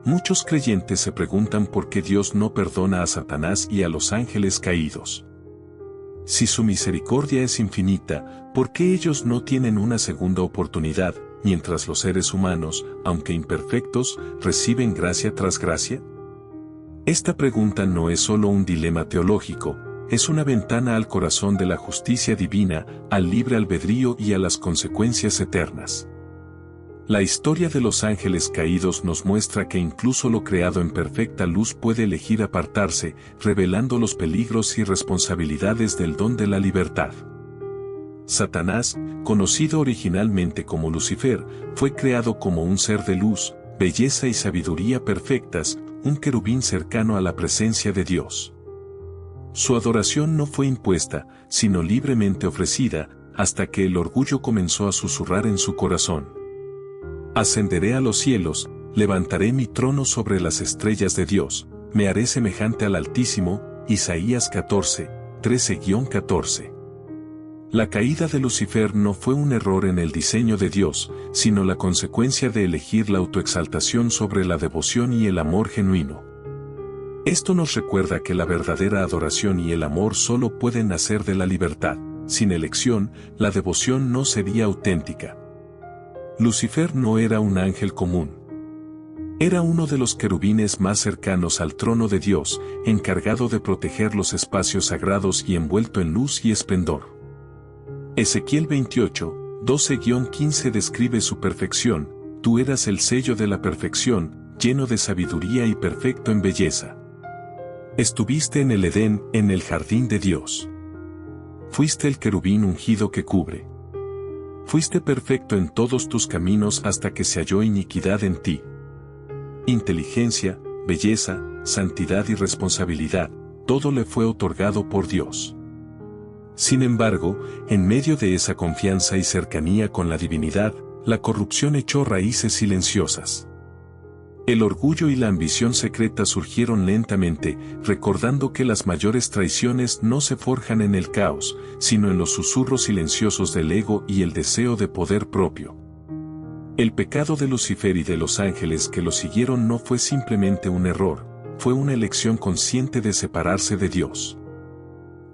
Muchos creyentes se preguntan por qué Dios no perdona a Satanás y a los ángeles caídos. Si su misericordia es infinita, ¿por qué ellos no tienen una segunda oportunidad, mientras los seres humanos, aunque imperfectos, reciben gracia tras gracia? Esta pregunta no es solo un dilema teológico, es una ventana al corazón de la justicia divina, al libre albedrío y a las consecuencias eternas. La historia de los ángeles caídos nos muestra que incluso lo creado en perfecta luz puede elegir apartarse, revelando los peligros y responsabilidades del don de la libertad. Satanás, conocido originalmente como Lucifer, fue creado como un ser de luz, belleza y sabiduría perfectas, un querubín cercano a la presencia de Dios. Su adoración no fue impuesta, sino libremente ofrecida, hasta que el orgullo comenzó a susurrar en su corazón. Ascenderé a los cielos, levantaré mi trono sobre las estrellas de Dios, me haré semejante al Altísimo, Isaías 14, 13-14. La caída de Lucifer no fue un error en el diseño de Dios, sino la consecuencia de elegir la autoexaltación sobre la devoción y el amor genuino. Esto nos recuerda que la verdadera adoración y el amor solo pueden nacer de la libertad. Sin elección, la devoción no sería auténtica. Lucifer no era un ángel común. Era uno de los querubines más cercanos al trono de Dios, encargado de proteger los espacios sagrados y envuelto en luz y esplendor. Ezequiel 28, 12-15 describe su perfección: tú eras el sello de la perfección, lleno de sabiduría y perfecto en belleza. Estuviste en el Edén, en el jardín de Dios. Fuiste el querubín ungido que cubre. Fuiste perfecto en todos tus caminos hasta que se halló iniquidad en ti. Inteligencia, belleza, santidad y responsabilidad, todo le fue otorgado por Dios. Sin embargo, en medio de esa confianza y cercanía con la divinidad, la corrupción echó raíces silenciosas. El orgullo y la ambición secreta surgieron lentamente, recordando que las mayores traiciones no se forjan en el caos, sino en los susurros silenciosos del ego y el deseo de poder propio. El pecado de Lucifer y de los ángeles que lo siguieron no fue simplemente un error, fue una elección consciente de separarse de Dios.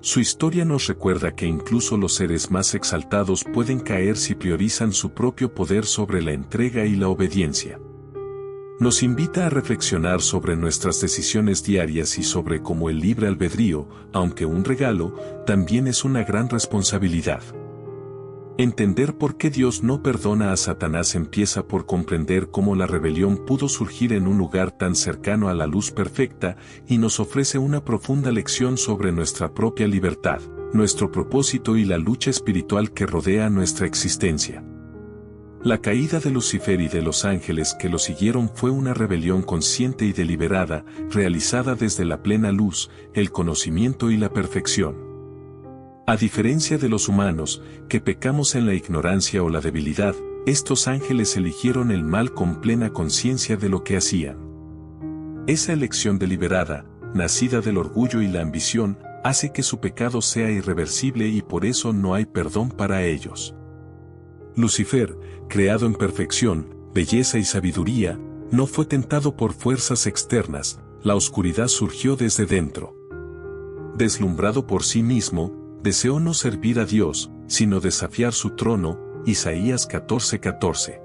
Su historia nos recuerda que incluso los seres más exaltados pueden caer si priorizan su propio poder sobre la entrega y la obediencia. Nos invita a reflexionar sobre nuestras decisiones diarias y sobre cómo el libre albedrío, aunque un regalo, también es una gran responsabilidad. Entender por qué Dios no perdona a Satanás empieza por comprender cómo la rebelión pudo surgir en un lugar tan cercano a la luz perfecta y nos ofrece una profunda lección sobre nuestra propia libertad, nuestro propósito y la lucha espiritual que rodea nuestra existencia. La caída de Lucifer y de los ángeles que lo siguieron fue una rebelión consciente y deliberada, realizada desde la plena luz, el conocimiento y la perfección. A diferencia de los humanos, que pecamos en la ignorancia o la debilidad, estos ángeles eligieron el mal con plena conciencia de lo que hacían. Esa elección deliberada, nacida del orgullo y la ambición, hace que su pecado sea irreversible y por eso no hay perdón para ellos. Lucifer, creado en perfección, belleza y sabiduría, no fue tentado por fuerzas externas, la oscuridad surgió desde dentro. Deslumbrado por sí mismo, deseó no servir a Dios, sino desafiar su trono, Isaías 14:14.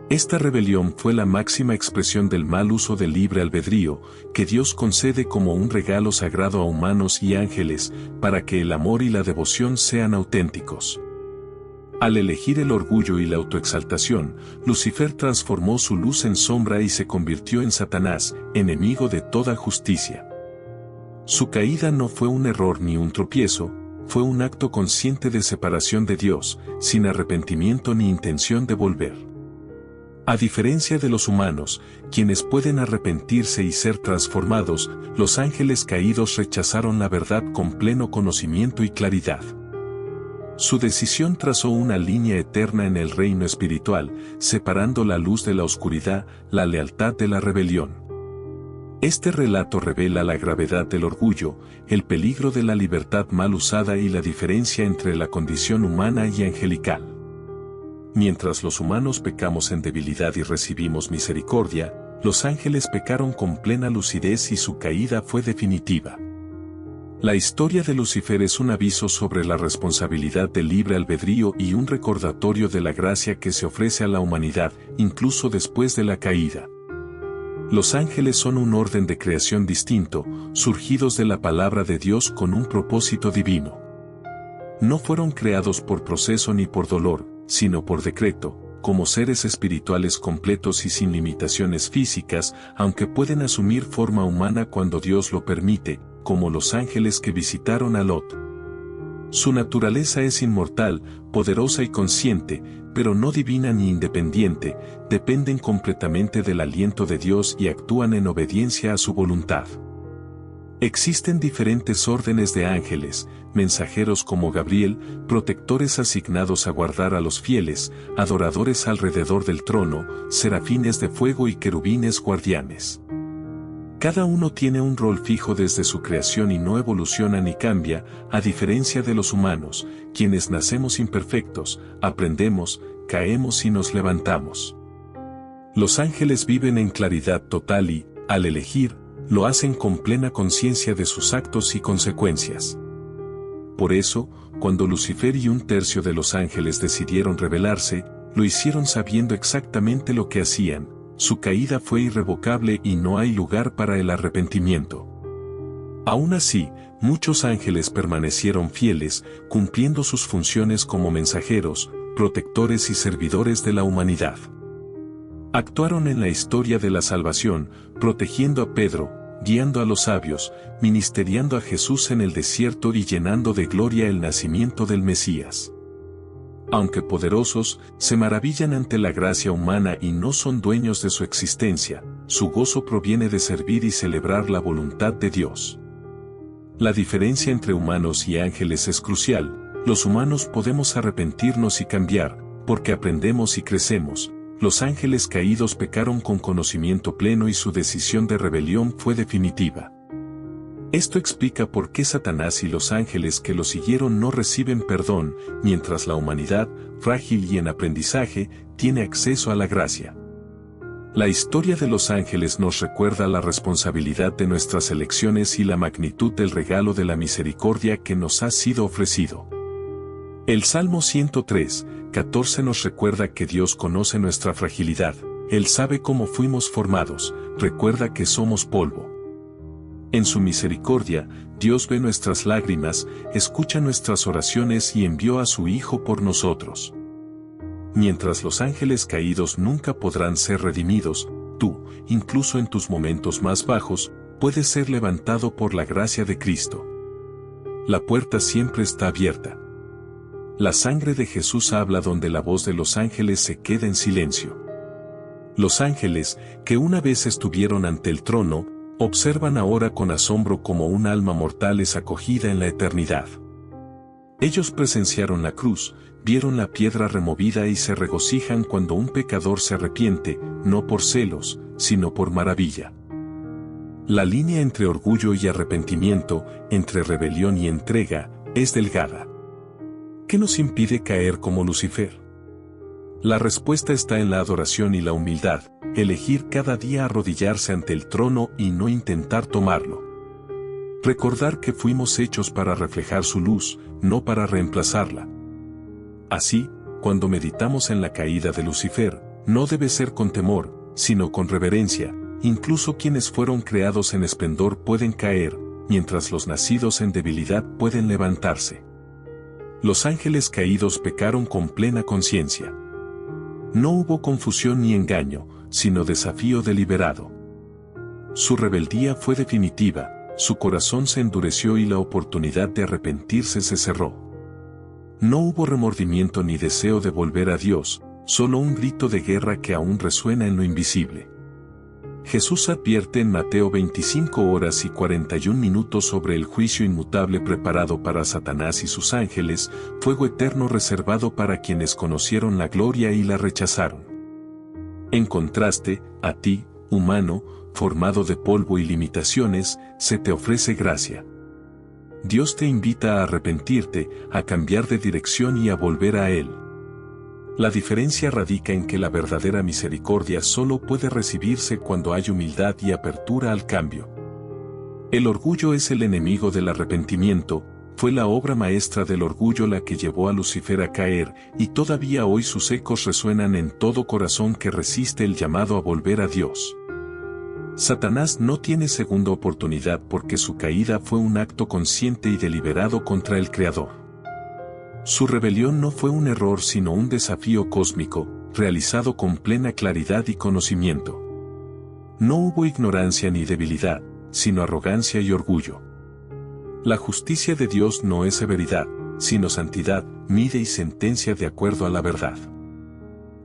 Esta rebelión fue la máxima expresión del mal uso del libre albedrío, que Dios concede como un regalo sagrado a humanos y ángeles, para que el amor y la devoción sean auténticos. Al elegir el orgullo y la autoexaltación, Lucifer transformó su luz en sombra y se convirtió en Satanás, enemigo de toda justicia. Su caída no fue un error ni un tropiezo, fue un acto consciente de separación de Dios, sin arrepentimiento ni intención de volver. A diferencia de los humanos, quienes pueden arrepentirse y ser transformados, los ángeles caídos rechazaron la verdad con pleno conocimiento y claridad. Su decisión trazó una línea eterna en el reino espiritual, separando la luz de la oscuridad, la lealtad de la rebelión. Este relato revela la gravedad del orgullo, el peligro de la libertad mal usada y la diferencia entre la condición humana y angelical. Mientras los humanos pecamos en debilidad y recibimos misericordia, Los ángeles pecaron con plena lucidez y su caída fue definitiva. La historia de Lucifer es un aviso sobre la responsabilidad del libre albedrío y un recordatorio de la gracia que se ofrece a la humanidad, incluso después de la caída. Los ángeles son un orden de creación distinto, surgidos de la palabra de Dios con un propósito divino. No fueron creados por proceso ni por dolor, sino por decreto, como seres espirituales completos y sin limitaciones físicas, aunque pueden asumir forma humana cuando Dios lo permite, como los ángeles que visitaron a Lot. Su naturaleza es inmortal, poderosa y consciente, pero no divina ni independiente, dependen completamente del aliento de Dios y actúan en obediencia a su voluntad. Existen diferentes órdenes de ángeles, mensajeros como Gabriel, protectores asignados a guardar a los fieles, adoradores alrededor del trono, serafines de fuego y querubines guardianes. Cada uno tiene un rol fijo desde su creación y no evoluciona ni cambia, a diferencia de los humanos, quienes nacemos imperfectos, aprendemos, caemos y nos levantamos. Los ángeles viven en claridad total y, al elegir, lo hacen con plena conciencia de sus actos y consecuencias. Por eso, cuando Lucifer y un tercio de los ángeles decidieron rebelarse, lo hicieron sabiendo exactamente lo que hacían. Su caída fue irrevocable y no hay lugar para el arrepentimiento. Aún así, muchos ángeles permanecieron fieles, cumpliendo sus funciones como mensajeros, protectores y servidores de la humanidad. Actuaron en la historia de la salvación, protegiendo a Pedro, guiando a los sabios, ministeriando a Jesús en el desierto y llenando de gloria el nacimiento del Mesías. Aunque poderosos, se maravillan ante la gracia humana y no son dueños de su existencia, su gozo proviene de servir y celebrar la voluntad de Dios. La diferencia entre humanos y ángeles es crucial. Los humanos podemos arrepentirnos y cambiar, porque aprendemos y crecemos. Los ángeles caídos pecaron con conocimiento pleno y su decisión de rebelión fue definitiva. Esto explica por qué Satanás y los ángeles que lo siguieron no reciben perdón, mientras la humanidad, frágil y en aprendizaje, tiene acceso a la gracia. La historia de los ángeles nos recuerda la responsabilidad de nuestras elecciones y la magnitud del regalo de la misericordia que nos ha sido ofrecido. El Salmo 103, 14 nos recuerda que Dios conoce nuestra fragilidad, Él sabe cómo fuimos formados, recuerda que somos polvo. En su misericordia, Dios ve nuestras lágrimas, escucha nuestras oraciones y envió a su Hijo por nosotros. Mientras los ángeles caídos nunca podrán ser redimidos, tú, incluso en tus momentos más bajos, puedes ser levantado por la gracia de Cristo. La puerta siempre está abierta. La sangre de Jesús habla donde la voz de los ángeles se queda en silencio. Los ángeles, que una vez estuvieron ante el trono, observan ahora con asombro cómo un alma mortal es acogida en la eternidad. Ellos presenciaron la cruz, vieron la piedra removida y se regocijan cuando un pecador se arrepiente, no por celos, sino por maravilla. La línea entre orgullo y arrepentimiento, entre rebelión y entrega, es delgada. ¿Qué nos impide caer como Lucifer? La respuesta está en la adoración y la humildad, elegir cada día arrodillarse ante el trono y no intentar tomarlo. Recordar que fuimos hechos para reflejar su luz, no para reemplazarla. Así, cuando meditamos en la caída de Lucifer, no debe ser con temor, sino con reverencia. Incluso quienes fueron creados en esplendor pueden caer, mientras los nacidos en debilidad pueden levantarse. Los ángeles caídos pecaron con plena conciencia. No hubo confusión ni engaño, sino desafío deliberado. Su rebeldía fue definitiva, su corazón se endureció y la oportunidad de arrepentirse se cerró. No hubo remordimiento ni deseo de volver a Dios, solo un grito de guerra que aún resuena en lo invisible. Jesús advierte en Mateo 25:41 sobre el juicio inmutable preparado para Satanás y sus ángeles, fuego eterno reservado para quienes conocieron la gloria y la rechazaron. En contraste, a ti, humano, formado de polvo y limitaciones, se te ofrece gracia. Dios te invita a arrepentirte, a cambiar de dirección y a volver a Él. La diferencia radica en que la verdadera misericordia solo puede recibirse cuando hay humildad y apertura al cambio. El orgullo es el enemigo del arrepentimiento. Fue la obra maestra del orgullo la que llevó a Lucifer a caer, y todavía hoy sus ecos resuenan en todo corazón que resiste el llamado a volver a Dios. Satanás no tiene segunda oportunidad porque su caída fue un acto consciente y deliberado contra el Creador. Su rebelión no fue un error sino un desafío cósmico, realizado con plena claridad y conocimiento. No hubo ignorancia ni debilidad, sino arrogancia y orgullo. La justicia de Dios no es severidad, sino santidad, mide y sentencia de acuerdo a la verdad.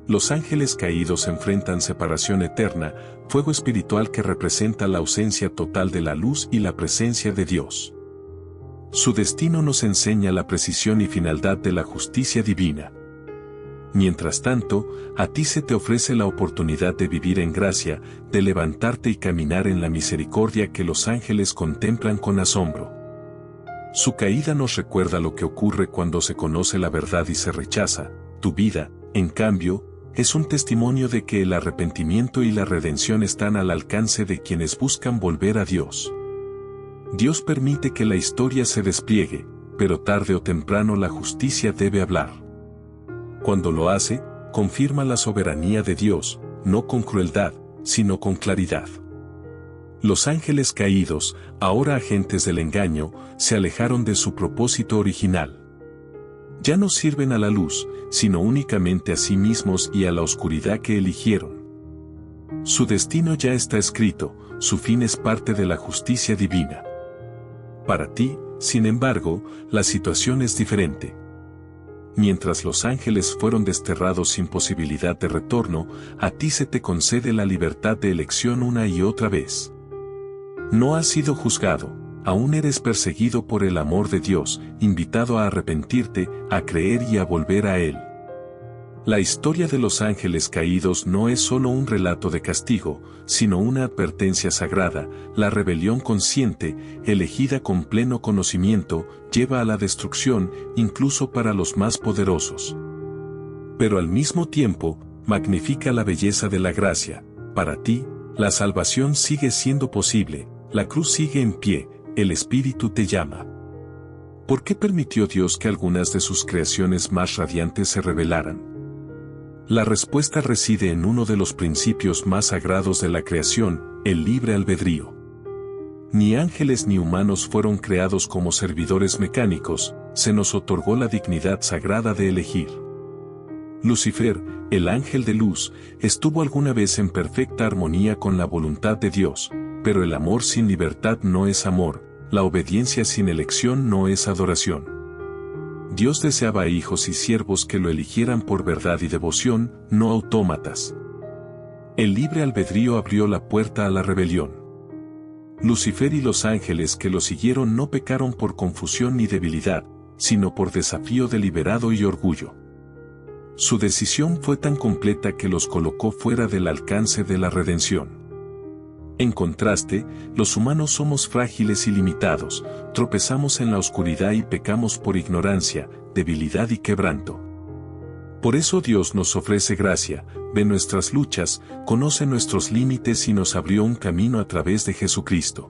Los ángeles caídos enfrentan separación eterna, fuego espiritual que representa la ausencia total de la luz y la presencia de Dios. Su destino nos enseña la precisión y finalidad de la justicia divina. Mientras tanto, a ti se te ofrece la oportunidad de vivir en gracia, de levantarte y caminar en la misericordia que los ángeles contemplan con asombro. Su caída nos recuerda lo que ocurre cuando se conoce la verdad y se rechaza. Tu vida, en cambio, es un testimonio de que el arrepentimiento y la redención están al alcance de quienes buscan volver a Dios. Dios permite que la historia se despliegue, pero tarde o temprano la justicia debe hablar. Cuando lo hace, confirma la soberanía de Dios, no con crueldad, sino con claridad. Los ángeles caídos, ahora agentes del engaño, se alejaron de su propósito original. Ya no sirven a la luz, sino únicamente a sí mismos y a la oscuridad que eligieron. Su destino ya está escrito, su fin es parte de la justicia divina. Para ti, sin embargo, la situación es diferente. Mientras los ángeles fueron desterrados sin posibilidad de retorno, a ti se te concede la libertad de elección una y otra vez. No has sido juzgado, aún eres perseguido por el amor de Dios, invitado a arrepentirte, a creer y a volver a Él. La historia de los ángeles caídos no es solo un relato de castigo, sino una advertencia sagrada. La rebelión consciente, elegida con pleno conocimiento, lleva a la destrucción, incluso para los más poderosos. Pero al mismo tiempo, magnifica la belleza de la gracia. Para ti, la salvación sigue siendo posible, la cruz sigue en pie, el Espíritu te llama. ¿Por qué permitió Dios que algunas de sus creaciones más radiantes se rebelaran? La respuesta reside en uno de los principios más sagrados de la creación, el libre albedrío. Ni ángeles ni humanos fueron creados como servidores mecánicos, se nos otorgó la dignidad sagrada de elegir. Lucifer, el ángel de luz, estuvo alguna vez en perfecta armonía con la voluntad de Dios, pero el amor sin libertad no es amor, la obediencia sin elección no es adoración. Dios deseaba hijos y siervos que lo eligieran por verdad y devoción, no autómatas. El libre albedrío abrió la puerta a la rebelión. Lucifer y los ángeles que lo siguieron no pecaron por confusión ni debilidad, sino por desafío deliberado y orgullo. Su decisión fue tan completa que los colocó fuera del alcance de la redención. En contraste, los humanos somos frágiles y limitados, tropezamos en la oscuridad y pecamos por ignorancia, debilidad y quebranto. Por eso Dios nos ofrece gracia, ve nuestras luchas, conoce nuestros límites y nos abrió un camino a través de Jesucristo.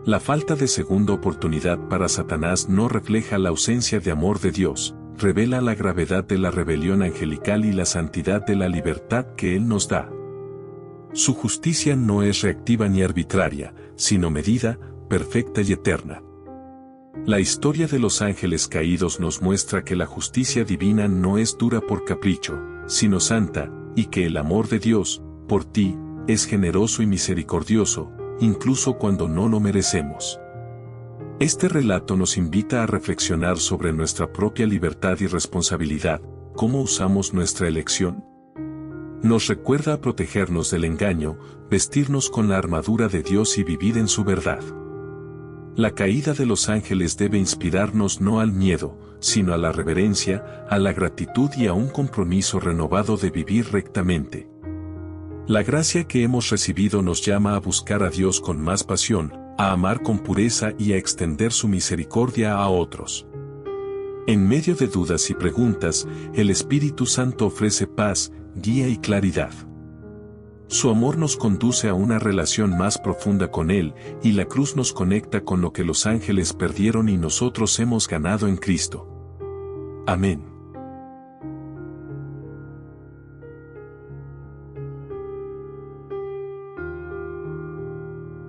La falta de segunda oportunidad para Satanás no refleja la ausencia de amor de Dios, revela la gravedad de la rebelión angelical y la santidad de la libertad que Él nos da. Su justicia no es reactiva ni arbitraria, sino medida, perfecta y eterna. La historia de los ángeles caídos nos muestra que la justicia divina no es dura por capricho, sino santa, y que el amor de Dios, por ti, es generoso y misericordioso, incluso cuando no lo merecemos. Este relato nos invita a reflexionar sobre nuestra propia libertad y responsabilidad, cómo usamos nuestra elección. Nos recuerda a protegernos del engaño, vestirnos con la armadura de Dios y vivir en su verdad. La caída de los ángeles debe inspirarnos no al miedo, sino a la reverencia, a la gratitud y a un compromiso renovado de vivir rectamente. La gracia que hemos recibido nos llama a buscar a Dios con más pasión, a amar con pureza y a extender su misericordia a otros. En medio de dudas y preguntas, el Espíritu Santo ofrece paz, guía y claridad. Su amor nos conduce a una relación más profunda con Él, y la cruz nos conecta con lo que los ángeles perdieron y nosotros hemos ganado en Cristo. Amén.